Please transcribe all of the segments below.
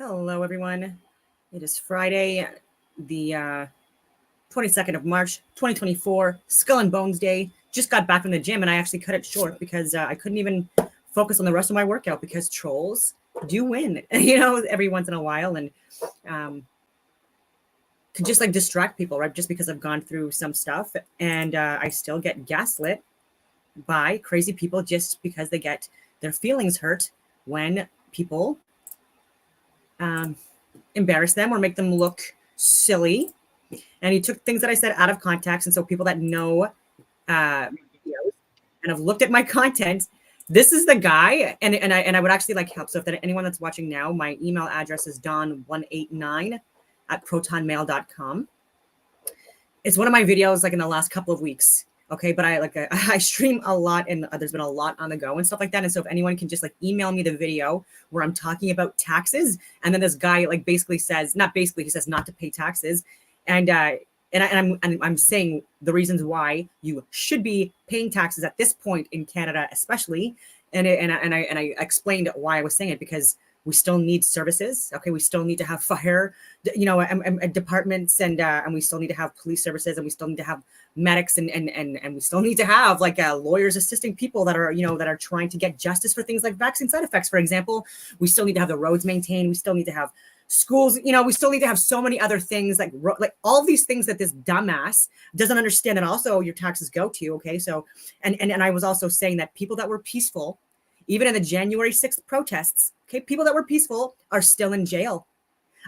Hello, everyone. It is Friday, the 22nd of March, 2024, Skull and Bones Day. Just got back from the gym, and I actually cut it short because I couldn't even focus on the rest of my workout because trolls do win, every once in a while, and could just like distract people, right? Just because I've gone through some stuff, and I still get gaslit by crazy people just because they get their feelings hurt when people embarrass them or make them look silly. And he took things that I said out of context. And so people that know videos and have looked at my content, this is the guy. And I would actually like help. So if that anyone that's watching now, my email address is don189@protonmail.com. It's one of my videos like in the last couple of weeks. Okay, but I stream a lot and there's been a lot on the go and stuff like that. And so if anyone can just like email me the video where I'm talking about taxes, and then this guy like basically says, not basically, he says not to pay taxes, and I'm saying the reasons why you should be paying taxes at this point in Canada, especially, and I explained why I was saying it because we still need services. Okay, we still need to have fire, departments, and we still need to have police services, and we still need to have medics, and we still need to have like lawyers assisting people that are that are trying to get justice for things like vaccine side effects, for example. We still need to have the roads maintained. We still need to have schools. We still need to have so many other things like all these things that this dumbass doesn't understand that also your taxes go to. Okay, so and I was also saying that people that were peaceful, even in the January 6th protests, okay, people that were peaceful are still in jail.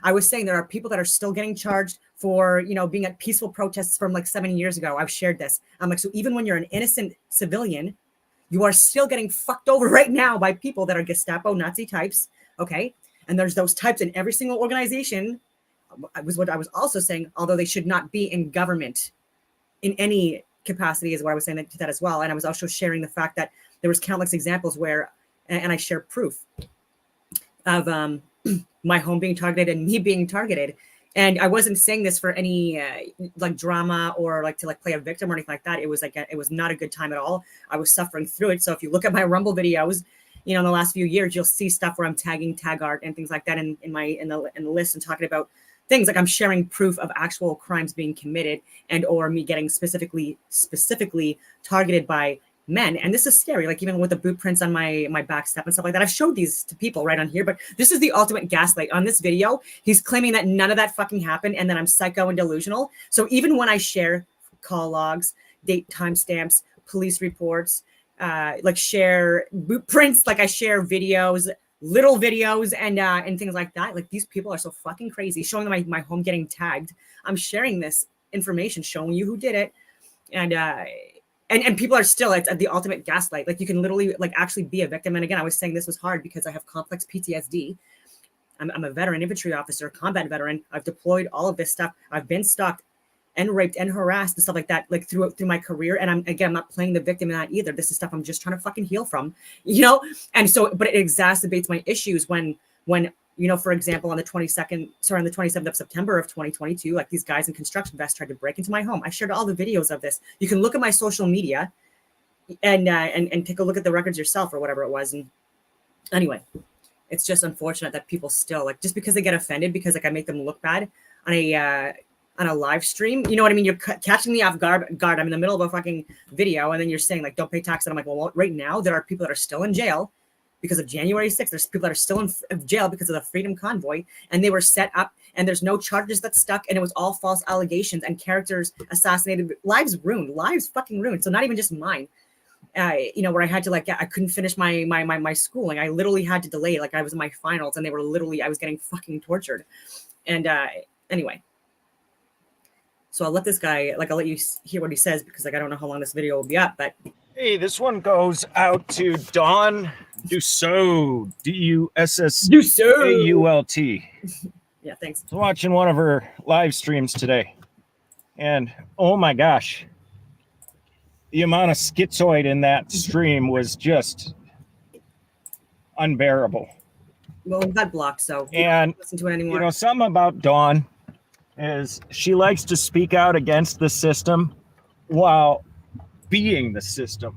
I was saying there are people that are still getting charged for, being at peaceful protests from like 7 years ago. I've shared this. I'm like, so even when you're an innocent civilian, you are still getting fucked over right now by people that are Gestapo Nazi types. Okay. And there's those types in every single organization. Was what I was also saying, although they should not be in government in any capacity, is what I was saying to that as well. And I was also sharing the fact that there was countless examples where, and I share proof of my home being targeted and me being targeted. And I wasn't saying this for any like drama or like to like play a victim or anything like that. It was like it was not a good time at all. I was suffering through it. So if you look at my Rumble videos, in the last few years, you'll see stuff where I'm tagging tag art and things like that in the list and talking about things like I'm sharing proof of actual crimes being committed and or me getting specifically targeted by men. And this is scary, like even with the boot prints on my back step and stuff like that. I've showed these to people right on here, but this is the ultimate gaslight. On this video, he's claiming that none of that fucking happened and that I'm psycho and delusional. So even when I share call logs, date timestamps, police reports, like share boot prints, like I share videos, little videos and things like that. Like these people are so fucking crazy, showing them my home getting tagged. I'm sharing this information, showing you who did it. And people are still, it's the ultimate gaslight. Like you can literally like actually be a victim. And again, I was saying this was hard because I have complex PTSD. I'm a veteran infantry officer, combat veteran. I've deployed all of this stuff. I've been stalked and raped and harassed and stuff like that, like through my career. And I'm not playing the victim in that either. This is stuff I'm just trying to fucking heal from, And so, but it exacerbates my issues when, for example, on the 27th of September of 2022, like these guys in construction vests tried to break into my home. I shared all the videos of this. You can look at my social media and take a look at the records yourself or whatever it was. And anyway, it's just unfortunate that people still like, just because they get offended because like I make them look bad on a live stream, you know what I mean? You're catching me off guard. I'm in the middle of a fucking video, and then you're saying like, don't pay tax. And I'm like, well, right now there are people that are still in jail because of January 6th. There's people that are still in jail because of the Freedom Convoy, and they were set up, and there's no charges that stuck, and it was all false allegations and characters assassinated, lives fucking ruined. So not even just mine. Where I had to I couldn't finish my schooling. I literally had to delay. Like I was in my finals, and I was getting fucking tortured. And anyway. So I'll let this guy, I'll let you hear what he says because I don't know how long this video will be up, but. Hey, this one goes out to Dawn Dussault, Dussault. Yeah, thanks. I was watching one of her live streams today, and oh my gosh, the amount of schizoid in that stream was just unbearable. Well, we got blocked, so we don't listen to it anymore. Something about Dawn is she likes to speak out against the system while being the system.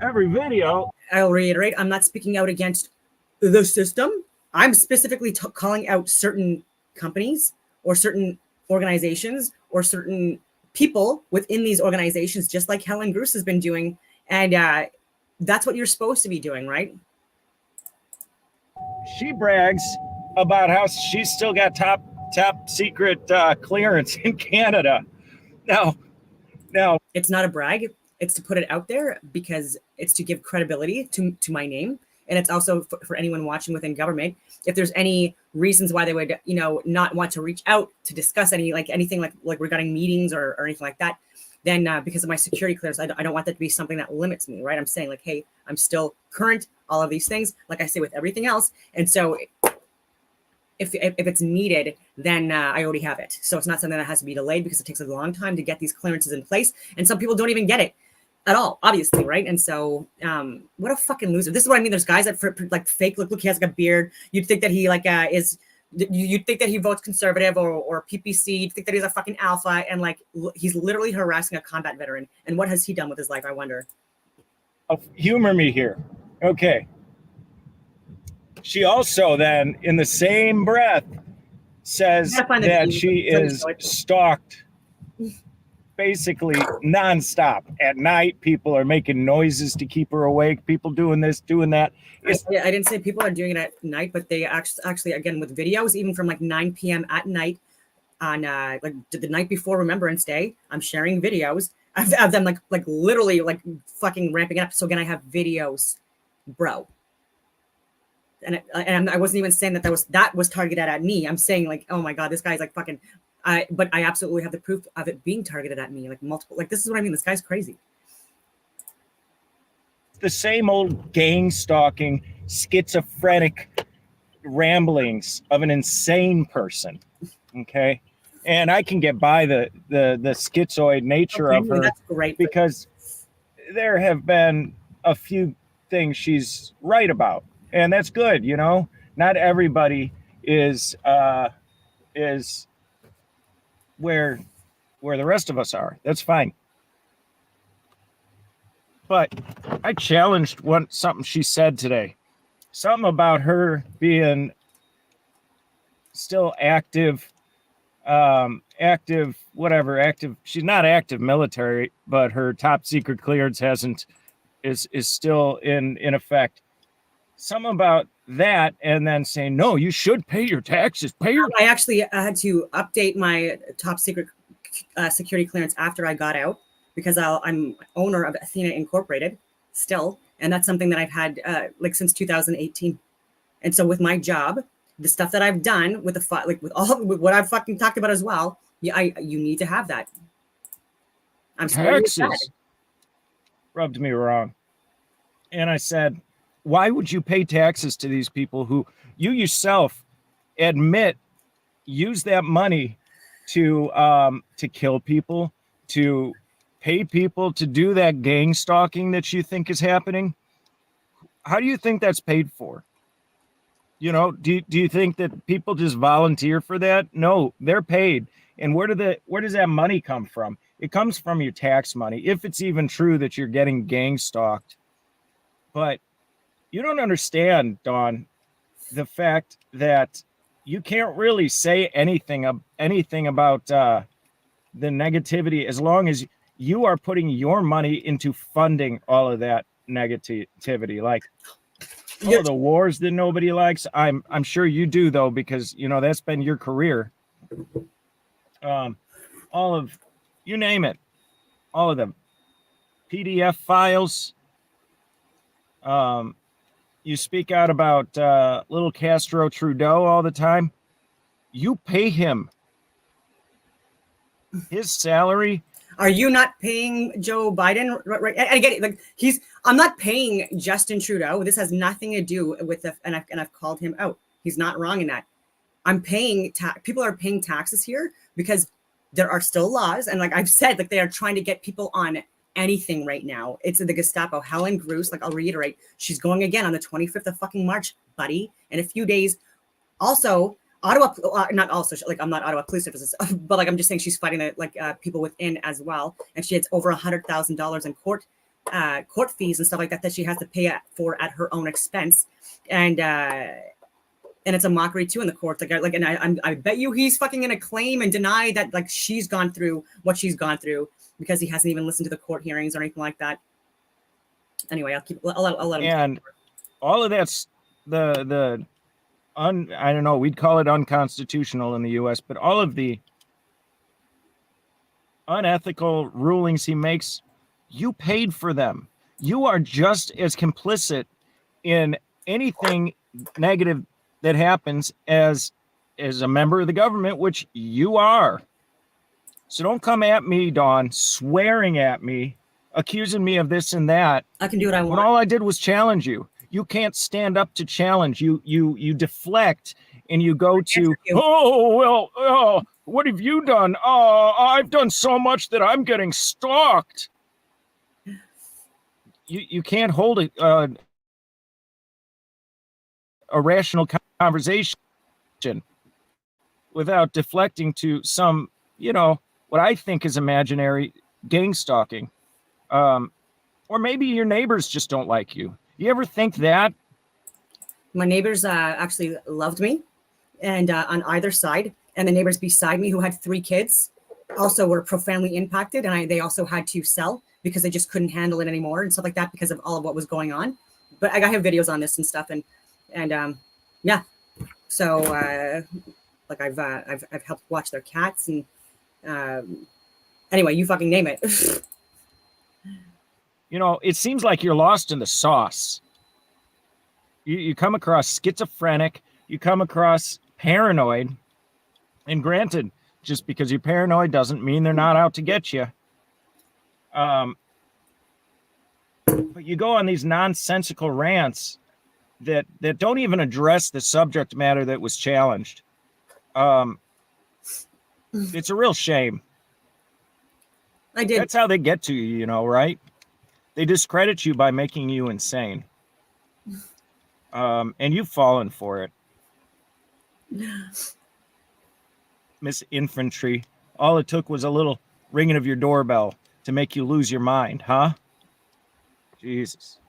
Every video, I'll reiterate, I'm not speaking out against the system. I'm specifically calling out certain companies or certain organizations or certain people within these organizations, just like Helen Bruce has been doing. And that's what you're supposed to be doing, right? She brags about how she's still got top secret clearance in Canada. Now, it's not a brag. It's to put it out there because it's to give credibility to my name. And it's also for anyone watching within government. If there's any reasons why they would, not want to reach out to discuss anything like regarding meetings or anything like that, then because of my security clearance, I don't want that to be something that limits me, right? I'm saying like, hey, I'm still current, all of these things, like I say with everything else. And so if it's needed, then I already have it. So it's not something that has to be delayed because it takes a long time to get these clearances in place. And some people don't even get it at all, obviously, right? And so what a fucking loser. This is what I mean. There's guys that like fake look, he has like a beard. You'd think that he you'd think that he votes conservative or PPC. You'd think that he's a fucking alpha, and like he's literally harassing a combat veteran. And what has he done with his life, I wonder? Oh, humor me here. Okay. She also then, in the same breath, says that she is stalked basically nonstop. At night, people are making noises to keep her awake. People doing this, doing that. I didn't say people are doing it at night, but they actually again with videos, even from like 9 p.m. at night on like the night before Remembrance Day, I'm sharing videos of them like literally like fucking ramping up. So again, I have videos, bro. And I wasn't even saying that was targeted at me. I'm saying like, oh my God, this guy's like fucking. But I absolutely have the proof of it being targeted at me, like multiple. Like this is what I mean. This guy's crazy. The same old gang stalking, schizophrenic ramblings of an insane person. Okay, and I can get by the schizoid nature of her. That's great because there have been a few things she's right about. And that's good, Not everybody is where the rest of us are. That's fine. But I challenged something she said today. Something about her being still active. She's not active military, but her top secret clearance is still in effect. Something about that, and then saying, no, you should pay your taxes. I actually had to update my top secret security clearance after I got out because I'm owner of Athena Incorporated still, and that's something that I've had since 2018. And so with my job, the stuff that I've done with with what I've fucking talked about as well, you need to have that. I'm taxes rubbed me wrong, and I said, why would you pay taxes to these people who you yourself admit use that money to kill people, to pay people to do that gang stalking that you think is happening? How do you think that's paid for? Do you think that people just volunteer for that? No, they're paid. And where does that money come from? It comes from your tax money, if it's even true that you're getting gang stalked. But you don't understand, Dawn, the fact that you can't really say anything about the negativity as long as you are putting your money into funding all of that negativity. Like all of the wars that nobody likes. I'm sure you do, though, because that's been your career. All of, you name it, all of them, PDF files. You speak out about little Castro Trudeau all the time. You pay him his salary. Are you not paying Joe Biden? Right. I get it. Like I'm not paying Justin Trudeau. This has nothing to do with and I've called him out. He's not wrong in that. I'm paying people are paying taxes here because there are still laws. And like I've said, like they are trying to get people on anything right now. It's the Gestapo. Helen Bruce, like I'll reiterate, she's going again on the 25th of fucking March, buddy, in a few days. Also, Ottawa, not also, like I'm not Ottawa police services, but like I'm just saying she's fighting people within as well, and she has over $100,000 in court fees and stuff like that she has to pay for at her own expense, and And it's a mockery too in the courts. I bet you he's fucking gonna claim and deny that like she's gone through what she's gone through because he hasn't even listened to the court hearings or anything like that. Anyway, I'll let him. And all of that's I don't know, we'd call it unconstitutional in the US, but all of the unethical rulings he makes, you paid for them. You are just as complicit in anything negative that happens as a member of the government, which you are. So don't come at me, Dawn, swearing at me, accusing me of this and that. I can do what I want. When all I did was challenge you. You can't stand up to challenge. You deflect and you go to, oh, well, what have you done? Oh, I've done so much that I'm getting stalked. You can't hold a rational conversation without deflecting to some, what I think is imaginary gang stalking. Or maybe your neighbors just don't like you. You ever think that? My neighbors actually loved me, and on either side. And the neighbors beside me who had 3 kids also were profoundly impacted. And they also had to sell because they just couldn't handle it anymore and stuff like that because of all of what was going on. But I have videos on this and stuff. And yeah. So like I've helped watch their cats and anyway, you fucking name it. It seems like you're lost in the sauce. You come across schizophrenic, you come across paranoid, and granted, just because you're paranoid doesn't mean they're not out to get you. But you go on these nonsensical rants that don't even address the subject matter that was challenged. It's a real shame. I did. That's how they get to you, right? They discredit you by making you insane. And you've fallen for it. Miss Infantry, all it took was a little ringing of your doorbell to make you lose your mind, huh? Jesus.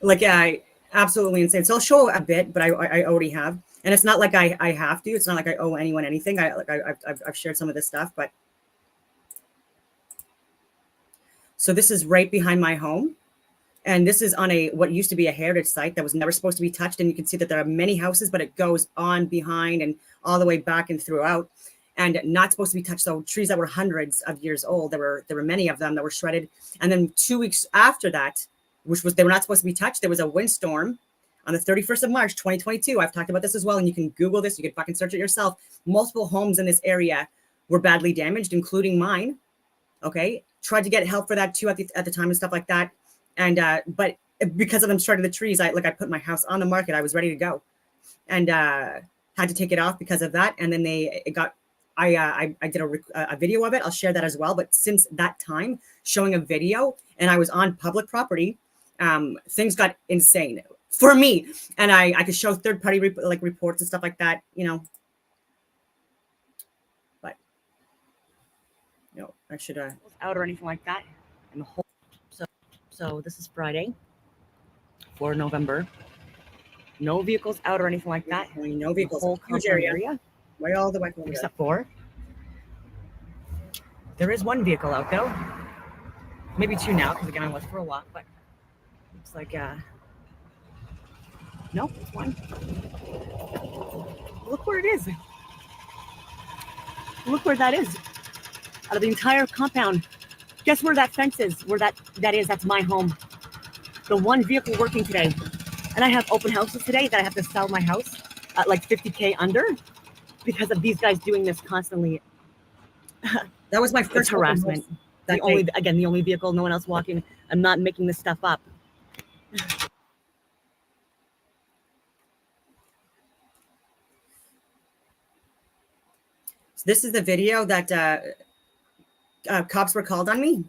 Like, yeah, absolutely insane. So I'll show a bit, but I already have. And it's not like I have to. It's not like I owe anyone anything. I've shared some of this stuff, but. So this is right behind my home. And this is on what used to be a heritage site that was never supposed to be touched. And you can see that there are many houses, but it goes on behind and all the way back and throughout, and not supposed to be touched. So trees that were hundreds of years old, there were many of them that were shredded. And then 2 weeks after that, they were not supposed to be touched, there was a windstorm on the 31st of March, 2022. I've talked about this as well. And you can Google this. You can fucking search it yourself. Multiple homes in this area were badly damaged, including mine. Okay. Tried to get help for that too at the time and stuff like that. And but because of them shredding the trees, I put my house on the market. I was ready to go, and had to take it off because of that. And then I did a video of it. I'll share that as well. But since that time, showing a video, and I was on public property, things got insane for me. And I could show third-party reports and stuff like that, But I should out or anything like that. And the whole so this is Friday, 4 November. No vehicles out or anything like that. No vehicles. The whole huge area. Way all the way except for there is one vehicle out though. Maybe 2 now because again I was for a walk, but looks like no, it's 1. Look where it is. Look where that is. Out of the entire compound. Guess where that fence is? Where that is, that's my home. The one vehicle working today. And I have open houses today that I have to sell my house at like $50K under because of these guys doing this constantly. That was my first harassment. The only vehicle, no one else walking. I'm not making this stuff up. So this is the video that cops were called on me.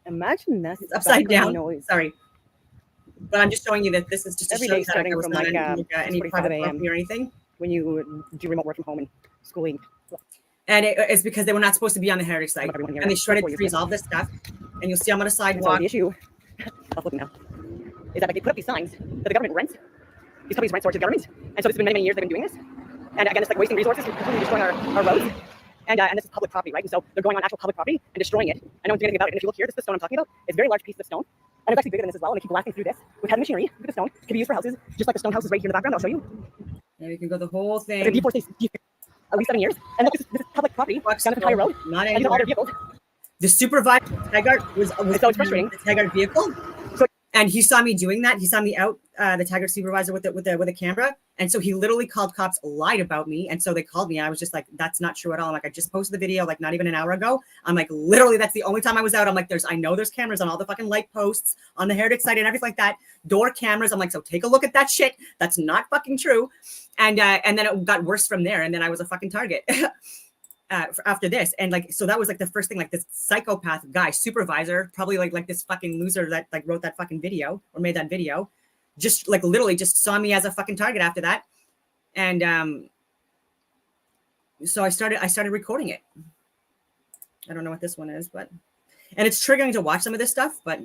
Imagine that. It's upside down. Noise. Sorry. But I'm just showing you that this is just every to show day starting that from any private property or anything. When you do remote work from home and schooling. And it's because they were not supposed to be on the heritage site. And they shredded trees, all this stuff. And you'll see I'm on a sidewalk. The issue. I'll flip now. is that like they put up these signs that the government rents. These companies rent storage to the government, and so this has been many, many years they've been doing this. And again, it's like wasting resources, completely destroying our roads. And this is public property, right? And so they're going on actual public property and destroying it. And no one's doing anything about it. And if you look here, this is the stone I'm talking about. It's a very large piece of stone. And it's actually bigger than this as well. And they keep blasting through this with heavy machinery. Look at the stone. It can be used for houses, just like the stone houses right here in the background. I'll show you. Yeah, you can go the whole thing. It's been deforestation at least 7 years. And look, this is public property down this entire road. Not and these are all their vehicles. The supervisor Taggart was so it's frustrating. The Taggart vehicle. And he saw me doing that. He saw me out, the Taggart supervisor with a camera. And so he literally called cops, lied about me. And so they called me. I was just like, that's not true at all. I'm like, I just posted the video like not even an hour ago. I'm like, literally, that's the only time I was out. I'm like, I know there's cameras on all the fucking light posts on the Heritage site and everything like that. Door cameras. I'm like, so take a look at that shit. That's not fucking true. And then it got worse from there. And then I was a fucking target. After this, and like, so that was like the first thing, like this psychopath guy supervisor, probably like this fucking loser that like wrote that fucking video or made that video, just like literally just saw me as a fucking target after that. And so I started recording it. I don't know what this one is, but and it's triggering to watch some of this stuff, but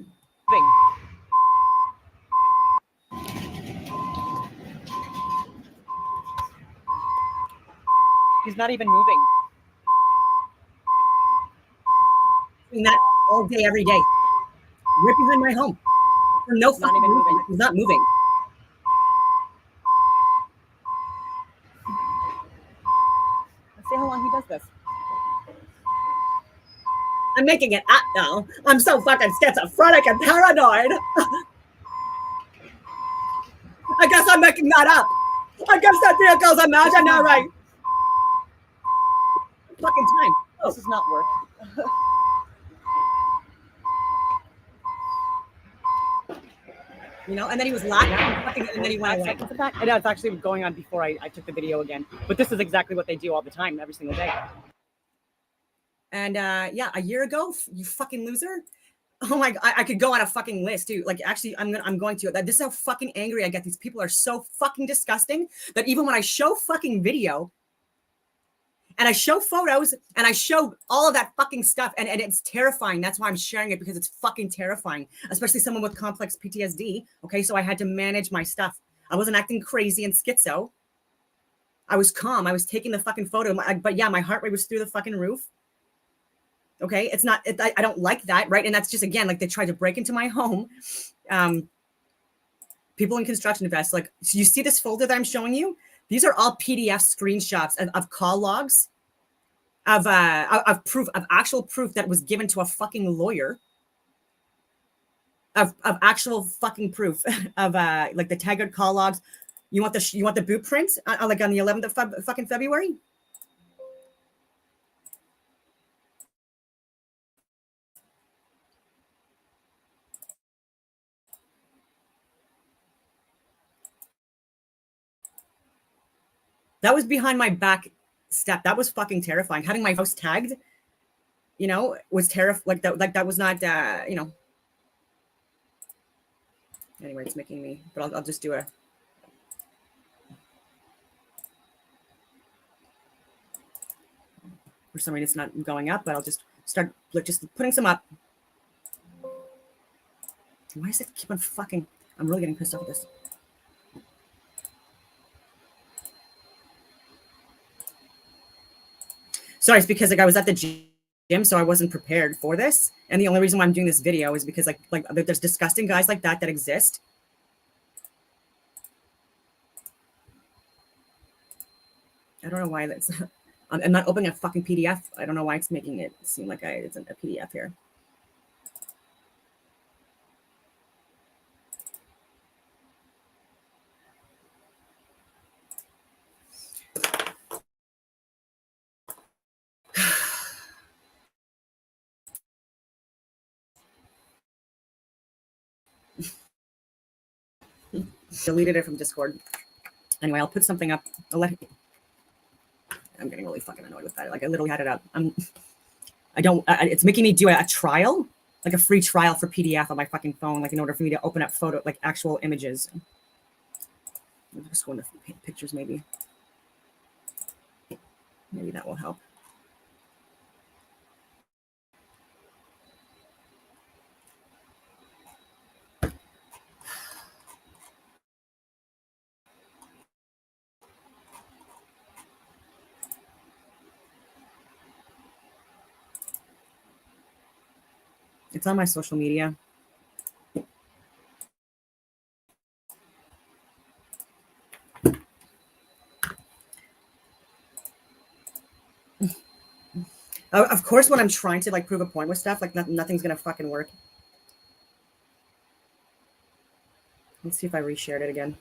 he's not even moving. That all day, every day, right behind my home. For no fucking even moving. moving. He's not moving. Let's see how long he does this. I'm making it up now. I'm so fucking schizophrenic and paranoid. I guess I'm making that up. I guess that vehicle's imaginary. Fucking time. This does not work. You know, and then he was laughing, and then he went away. I know it's actually going on before I took the video again. But this is exactly what they do all the time, every single day. And yeah, a year ago, you fucking loser. Oh my God, I could go on a fucking list, dude. Like, actually, I'm going to. This is how fucking angry I get. These people are so fucking disgusting that even when I show fucking video, and I show photos and I show all of that fucking stuff, and it's terrifying. That's why I'm sharing it, because it's fucking terrifying, especially someone with complex PTSD. Okay, so I had to manage my stuff. I wasn't acting crazy and schizo. I was calm. I was taking the fucking photo, but yeah, my heart rate was through the fucking roof. Okay, it's not. I don't like that, right? And that's just, again, like, they tried to break into my home. People in construction vests. Like, so you see this folder that I'm showing you? These are all PDF screenshots of call logs, of proof, of actual proof that was given to a fucking lawyer, of actual fucking proof of like the Taggart call logs. You want the boot print like on the 11th of fucking February? That was behind my back step. That was fucking terrifying. Having my house tagged, you know, was terrifying. Like that was not, you know. Anyway, it's making me, but I'll just do a. For some reason, it's not going up, but I'll just start just putting some up. Why does it keep on fucking? I'm really getting pissed off with this. Sorry, it's because like I was at the gym, so I wasn't prepared for this. And the only reason why I'm doing this video is because like there's disgusting guys like that exist. I don't know why that's. I'm not opening a fucking PDF. I don't know why it's making it seem like it's a PDF here. Deleted it from Discord. Anyway, I'll put something up. I'm getting really fucking annoyed with that. Like, I literally had it up. It's making me do a trial, like a free trial for PDF on my fucking phone, like in order for me to open up like actual images. I'll just go into pictures, maybe. Maybe that will help. It's on my social media. Of course, when I'm trying to like prove a point with stuff, like nothing's gonna fucking work. Let's see if I reshared it again.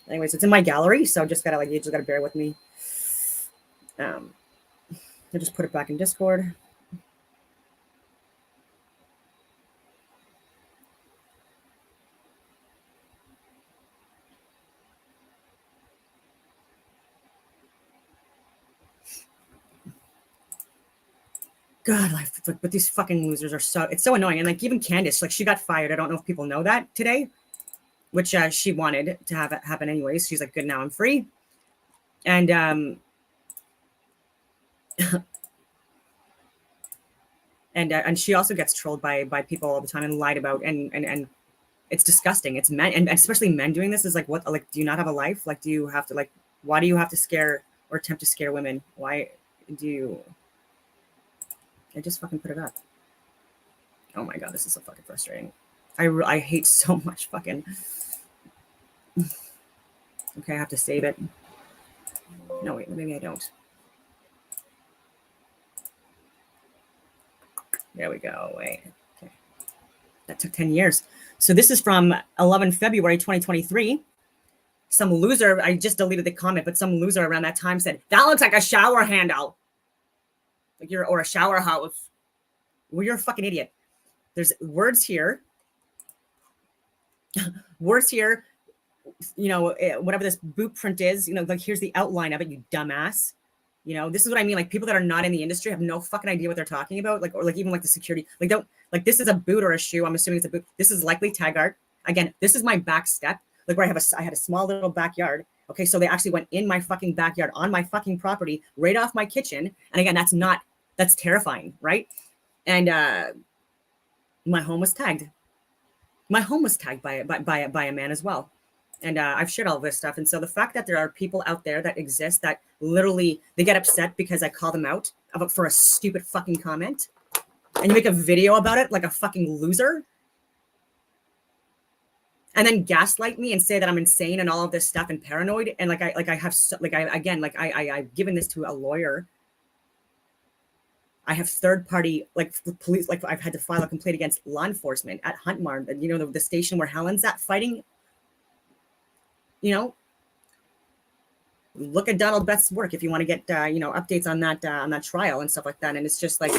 Anyways, it's in my gallery, so just gotta you just gotta bear with me. I just put it back in Discord. God, but these fucking losers are it's so annoying. And like even Candace, like she got fired. I don't know if people know that today, which she wanted to have it happen anyways. She's like, good, now I'm free. And and she also gets trolled by people all the time and lied about, and it's disgusting. It's men, and especially men doing this is like, what, like, do you not have a life? Like, do you have to, like, why do you have to scare or attempt to scare women? Why do you? I just fucking put it up. Oh my God, this is so fucking frustrating. I hate so much fucking. Okay, I have to save it. No, wait, maybe I don't. There we go. Wait. Okay. That took 10 years. So this is from 11 February 2023. Some loser, I just deleted the comment, but some loser around that time said, that looks like a shower handle. Like or a shower house. Well, you're a fucking idiot. There's words here. Words here. You know, whatever this boot print is, you know, like here's the outline of it, you dumbass. You know, this is what I mean. Like people that are not in the industry have no fucking idea what they're talking about. Like, or like even like the security, like don't, like this is a boot or a shoe. I'm assuming it's a boot. This is likely tag art. Again, this is my back step. Like where I had a small little backyard. Okay. So they actually went in my fucking backyard on my fucking property, right off my kitchen. And again, that's terrifying. Right. And my home was tagged. My home was tagged by a man as well. And I've shared all this stuff. And so the fact that there are people out there that exist that literally they get upset because I call them out for a stupid fucking comment, and you make a video about it like a fucking loser, and then gaslight me and say that I'm insane and all of this stuff and paranoid. And I've given this to a lawyer. I have third party, like police, like I've had to file a complaint against law enforcement at Huntmar, you know, the station where Helen's at fighting. You know, look at Donald Beth's work if you want to get you know, updates on that trial and stuff like that. And it's just like,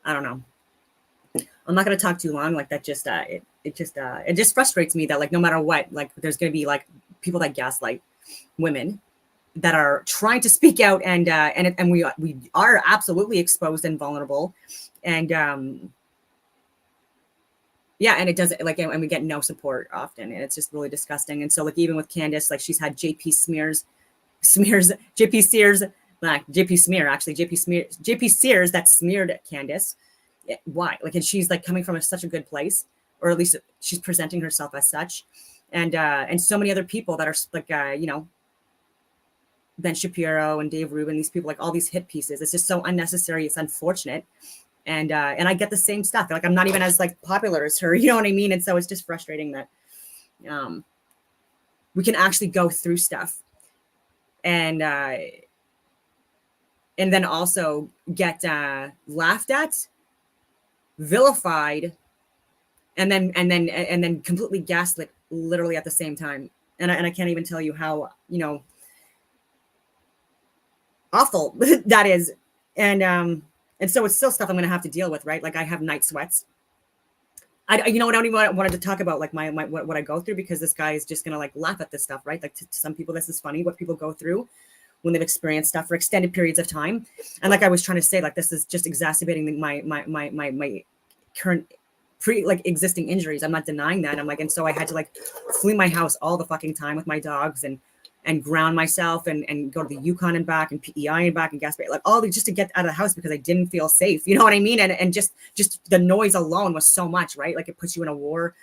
I don't know. I'm not going to talk too long. Like that just it just frustrates me that like no matter what, like there's going to be like people that gaslight women that are trying to speak out, and we are absolutely exposed and vulnerable, and yeah, and it doesn't like, and we get no support often, and it's just really disgusting. And so like even with Candace, like she's had JP Sears, that smeared Candace. Why? Like, and she's like coming from such a good place, or at least she's presenting herself as such, and so many other people that are like you know, Ben Shapiro and Dave Rubin, these people, like all these hit pieces. It's just so unnecessary. It's unfortunate. And I get the same stuff. Like I'm not even as like popular as her, you know what I mean? And so it's just frustrating that we can actually go through stuff and then also get laughed at, vilified, and then completely gaslit literally at the same time. And I can't even tell you how, you know, awful that is. And so it's still stuff I'm going to have to deal with, right? Like I have night sweats. You know what? I don't even wanted to talk about like my what I go through, because this guy is just going to like laugh at this stuff, right? Like to some people, this is funny what people go through when they've experienced stuff for extended periods of time. And like I was trying to say, like this is just exacerbating my current existing injuries. I'm not denying that. I'm like, and so I had to like flee my house all the fucking time with my dogs and ground myself and go to the Yukon and back and PEI and back and Gaspé, like all these, just to get out of the house because I didn't feel safe. You know what I mean? And just the noise alone was so much, right? Like it puts you in a war.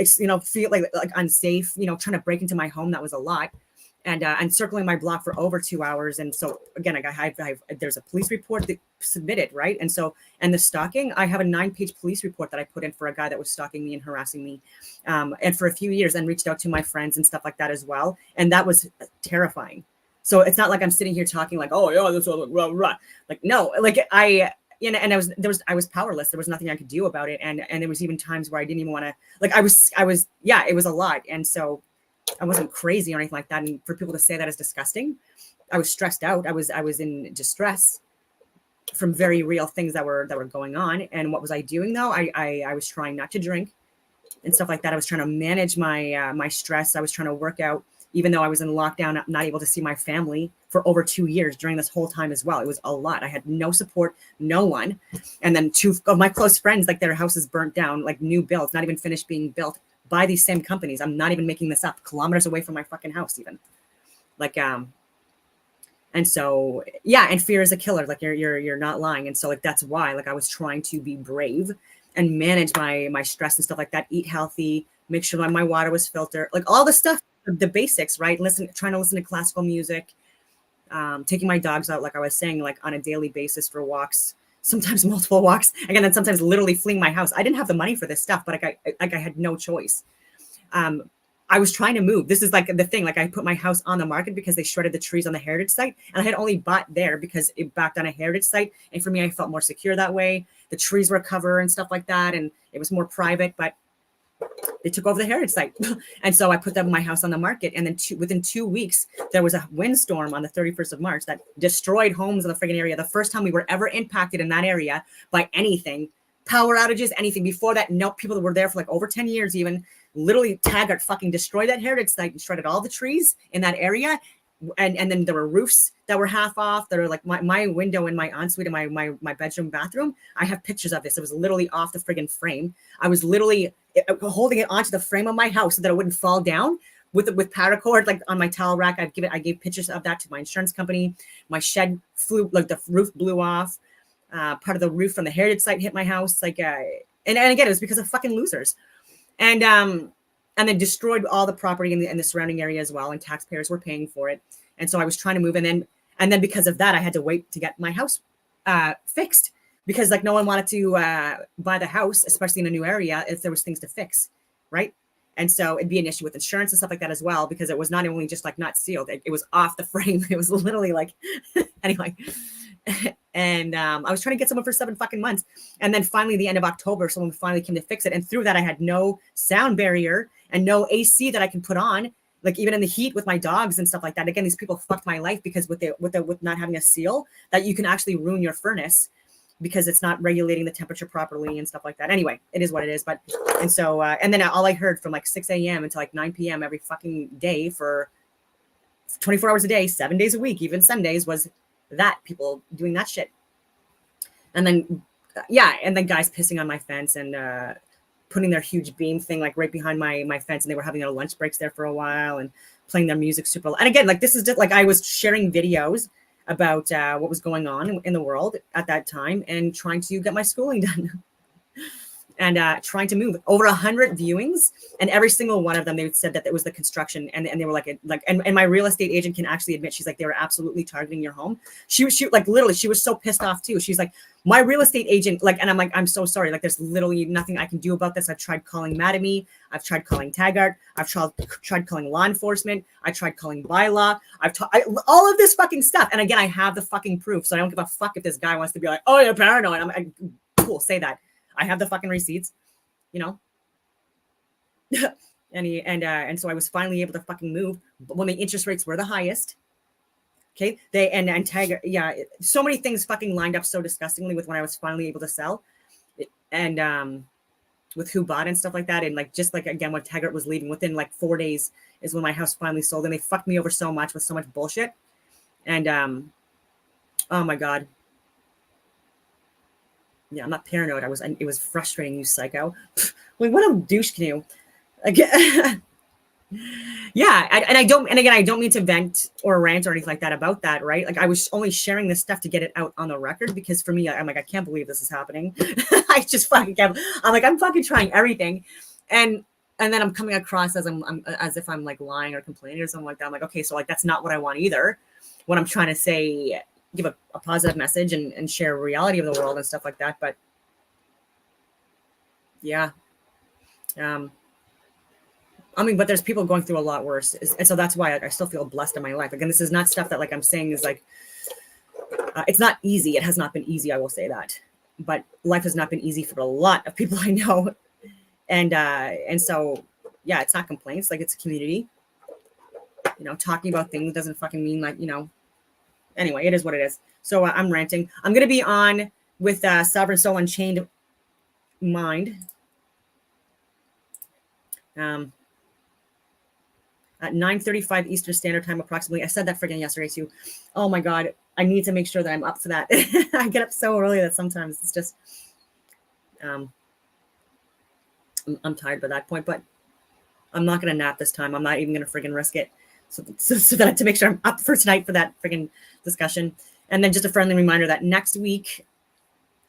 feel like unsafe, trying to break into my home. That was a lot. And circling my block for over 2 hours. And so again, there's a police report that submitted, right? And the stalking, I have a 9-page police report that I put in for a guy that was stalking me and harassing me, and for a few years, and reached out to my friends and stuff like that as well. And that was terrifying. So it's not like I'm sitting here talking like, oh yeah, this all like, no, like I was powerless. There was nothing I could do about it. And there was even times where I didn't even want to, like, it was a lot. And so I wasn't crazy or anything like that. And for people to say that is disgusting. I was stressed out. I was in distress from very real things that were going on. And what was I doing though? I was trying not to drink and stuff like that. I was trying to manage my stress. I was trying to work out, even though I was in lockdown, not able to see my family for over 2 years during this whole time as well. It was a lot. I had no support, no one. And then 2 of my close friends, like their houses burnt down, like new builds, not even finished being built, by these same companies. I'm not even making this up, kilometers away from my fucking house even. Like, and so, yeah, and fear is a killer. Like you're not lying. And so like, that's why, like, I was trying to be brave and manage my stress and stuff like that, eat healthy, make sure that my water was filtered, like all the stuff, the basics, right? Trying to listen to classical music, taking my dogs out, like I was saying, like on a daily basis for walks, sometimes multiple walks, again, and sometimes literally fleeing my house. I didn't have the money for this stuff, but I had no choice. I was trying to move. This is like the thing, like I put my house on the market because they shredded the trees on the heritage site. And I had only bought there because it backed on a heritage site. And for me, I felt more secure that way. The trees were covered and stuff like that. And it was more private, but they took over the heritage site. And so I put my house on the market. And then within 2 weeks, there was a windstorm on the 31st of March that destroyed homes in the friggin' area. The first time we were ever impacted in that area by anything, power outages, anything. Before that, no, people that were there for like over 10 years even, literally Taggart fucking destroyed that heritage site and shredded all the trees in that area. And then there were roofs that were half off. There were like my window in my ensuite in my bedroom bathroom. I have pictures of this. It was literally off the friggin' frame. I was literally holding it onto the frame of my house so that it wouldn't fall down with paracord, like on my towel rack. I gave pictures of that to my insurance company. My shed flew, like the roof blew off. Part of the roof from the heritage site hit my house. Like, and again, it was because of fucking losers. And then destroyed all the property in the surrounding area as well. And taxpayers were paying for it. And so I was trying to move. And then because of that, I had to wait to get my house fixed, because like no one wanted to buy the house, especially in a new area, if there was things to fix. Right. And so it'd be an issue with insurance and stuff like that as well, because it was not only just like not sealed, it was off the frame. It was literally like, anyway. And I was trying to get someone for 7 fucking months. And then finally, the end of October, someone finally came to fix it. And through that, I had no sound barrier and no AC that I can put on, like even in the heat with my dogs and stuff like that. Again, these people fucked my life because with not having a seal, that you can actually ruin your furnace because it's not regulating the temperature properly and stuff like that. Anyway, it is what it is. But, and so, and then all I heard from like 6 a.m. until like 9 p.m. every fucking day for 24 hours a day, 7 days a week, even Sundays, was that people doing that shit. And then, yeah. And then guys pissing on my fence and putting their huge beam thing like right behind my fence. And they were having their lunch breaks there for a while and playing their music super loud. And again, like this is just like I was sharing videos about what was going on in the world at that time and trying to get my schooling done. And trying to move over 100 viewings, and every single one of them, they said that it was the construction, and they were like, and my real estate agent can actually admit, she's like, they were absolutely targeting your home. She like literally, she was so pissed off too. She's like, my real estate agent, like, and I'm like, I'm so sorry. Like, there's literally nothing I can do about this. I've tried calling Mattamy. I've tried calling Taggart. I've tried calling law enforcement. I tried calling bylaw. All of this fucking stuff. And again, I have the fucking proof, so I don't give a fuck if this guy wants to be like, oh, you're paranoid. I'm like, cool, say that. I have the fucking receipts, you know. and so I was finally able to fucking move, but when the interest rates were the highest. Okay, and Taggart, yeah, so many things fucking lined up so disgustingly with when I was finally able to sell, and with who bought and stuff like that, and like just like again when Taggart was leaving, within like 4 days is when my house finally sold, and they fucked me over so much with so much bullshit, and oh my god. Yeah, I'm not paranoid. It was frustrating, you psycho. Like, what a douche canoe. Again, yeah, and again, I don't mean to vent or rant or anything like that about that, right? Like, I was only sharing this stuff to get it out on the record, because for me, I'm like, I can't believe this is happening. I just fucking can't. I'm like, I'm fucking trying everything. And and then I'm coming across as I'm as if I'm like lying or complaining or something like that. I'm like, okay, so like that's not what I want either. When I'm trying to say, give a positive message and share a reality of the world and stuff like that. But yeah, I mean, but there's people going through a lot worse, and so that's why I still feel blessed in my life. Again, this is not stuff that like I'm saying is like it's not easy. It has not been easy. I will say that, but life has not been easy for a lot of people I know, and so yeah, it's not complaints. Like it's a community. You know, talking about things doesn't fucking mean like, you know. Anyway, it is what it is. So I'm ranting. I'm gonna be on with Sovereign Soul Unchained Mind. At 9:35 Eastern Standard Time, approximately. I said that freaking yesterday too. Oh my God, I need to make sure that I'm up for that. I get up so early that sometimes it's just, I'm tired by that point. But I'm not gonna nap this time. I'm not even gonna freaking risk it. So that to make sure I'm up for tonight for that freaking discussion. And then just a friendly reminder that next week,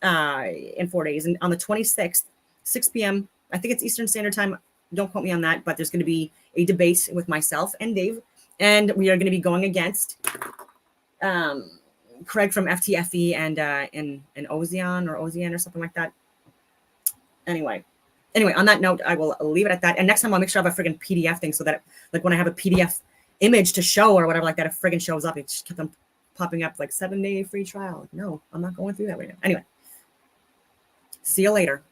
in 4 days, and on the 26th, 6 p.m. I think it's Eastern Standard Time. Don't quote me on that, but there's going to be a debate with myself and Dave, and we are going to be going against Craig from FTFE and Ozian or something like that. Anyway, on that note, I will leave it at that. And next time I'll make sure I have a friggin' PDF thing so that like when I have a PDF image to show or whatever like that, it friggin' shows up. It just kept on popping up like 7-day free trial. No, I'm not going through that right now. Anyway, see you later.